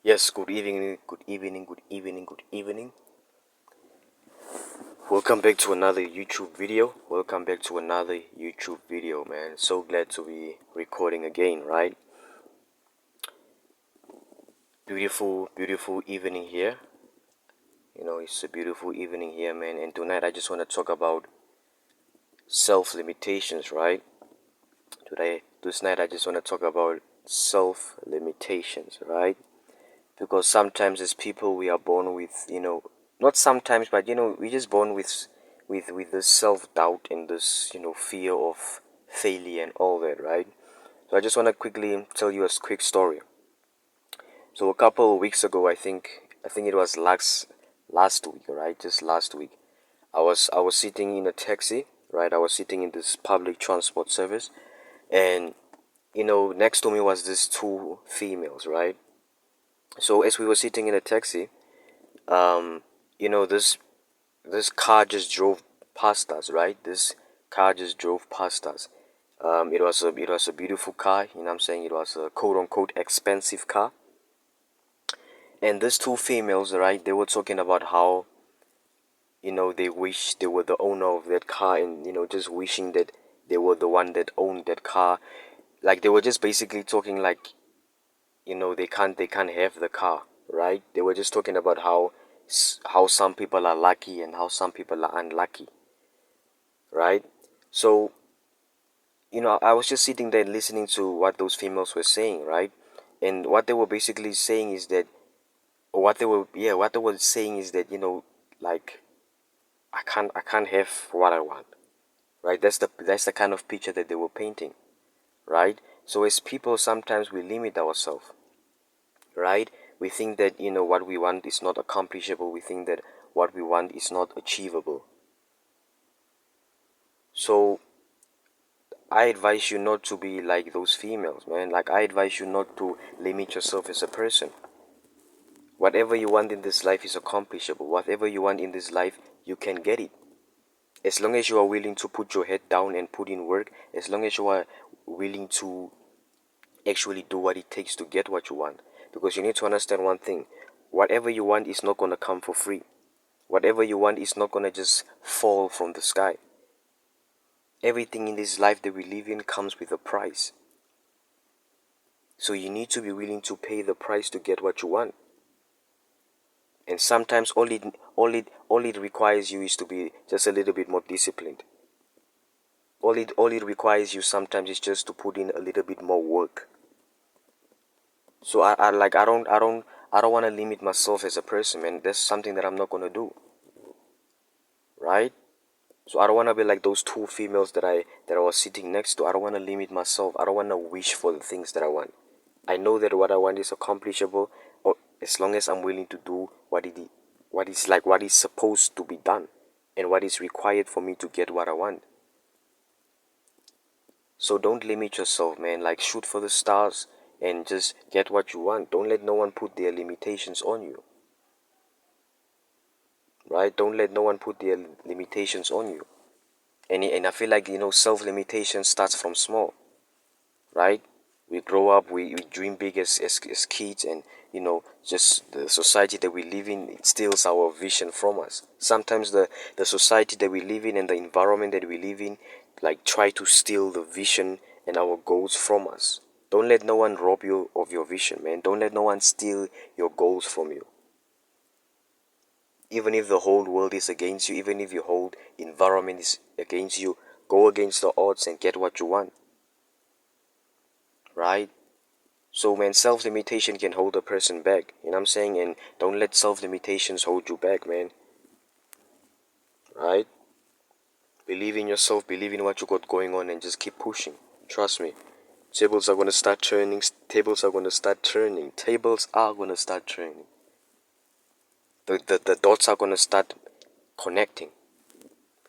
Yes, good evening, good evening, good evening, good evening. Welcome back to another YouTube video. Welcome back to another YouTube video, man. So glad to be recording again, right? Beautiful, beautiful evening here. It's a beautiful evening here, man. And tonight I just want to talk about self limitations, right? This night I just want to talk about self limitations, right? Because sometimes as people we are born with, not sometimes, but we're just born with this self-doubt and this fear of failure and all that, right? So I just want to quickly tell you a quick story. So a couple of weeks ago, I think it was last week, right? Just last week, I was sitting in a taxi, right? I was sitting in this public transport service, and next to me was these two females, right? So as we were sitting in a taxi, um, this car just drove past us, right? This car just drove past us. It was a beautiful car. You know what I'm saying? It was a quote unquote expensive car. And these two females, right? They were talking about how they wish they were the owner of that car, and just wishing that they were the one that owned that car. Like they were just basically talking like they can't have the car, right? They were just talking about how some people are lucky and how some people are unlucky, right? So I was just sitting there listening to what those females were saying, right? And what they were basically saying is that, or what they were saying is that, like I can't have what I want, right? That's the kind of picture that they were painting, right? So as people, sometimes we limit ourselves, right? We think that what we want is not accomplishable. We think that what we want is not achievable. So I advise you not to be like those females, man. Like, I advise you not to limit yourself as a person. Whatever you want in this life is accomplishable. Whatever you want in this life, you can get it. As long as you are willing to put your head down and put in work, as long as you are willing to actually do what it takes to get what you want. Because you need to understand one thing: whatever you want is not going to come for free. Whatever you want is not going to just fall from the sky. Everything in this life that we live in comes with a price. So you need to be willing to pay the price to get what you want. And sometimes all it requires you is to be just a little bit more disciplined. All it requires you sometimes is just to put in a little bit more work. So I don't want to limit myself as a person, man. That's something that I'm not gonna do, right? So I don't want to be like those two females that I was sitting next to. I don't want to limit myself. I don't want to wish for the things that I want. I know that what I want is accomplishable, or as long as I'm willing to do what is supposed to be done, and what is required for me to get what I want. So don't limit yourself, man. Like, shoot for the stars and just get what you want. Don't let no one put their limitations on you, right? Don't let no one put their limitations on you. And I feel like self limitation starts from small, right? We grow up, we dream big as kids, and just the society that we live in, it steals our vision from us. Sometimes the society that we live in and the environment that we live in, like, try to steal the vision and our goals from us. Don't let no one rob you of your vision, man. Don't let no one steal your goals from you. Even if the whole world is against you, even if your whole environment is against you, go against the odds and get what you want, right? So, man, self limitation can hold a person back. You know what I'm saying? And don't let self limitations hold you back, man. Right? Believe in yourself, believe in what you got going on, and just keep pushing. Trust me. Tables are gonna start turning. Tables are gonna start turning. Tables are gonna start turning. The dots are gonna start connecting.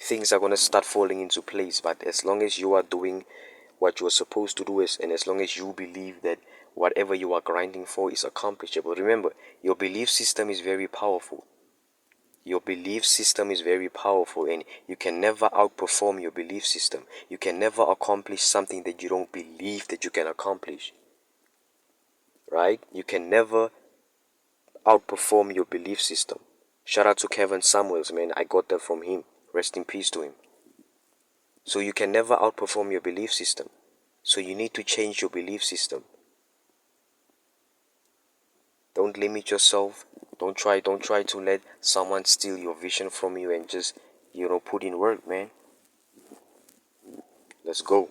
Things are gonna start falling into place. But as long as you are doing what you are supposed to do, and as long as you believe that whatever you are grinding for is accomplishable. Remember, your belief system is very powerful. Your belief system is very powerful, and you can never outperform your belief system. You can never accomplish something that you don't believe that you can accomplish. Right? You can never outperform your belief system. Shout out to Kevin Samuels, man. I got that from him. Rest in peace to him. So you can never outperform your belief system. So you need to change your belief system. Don't limit yourself. Don't try to let someone steal your vision from you and just, put in work, man. Let's go.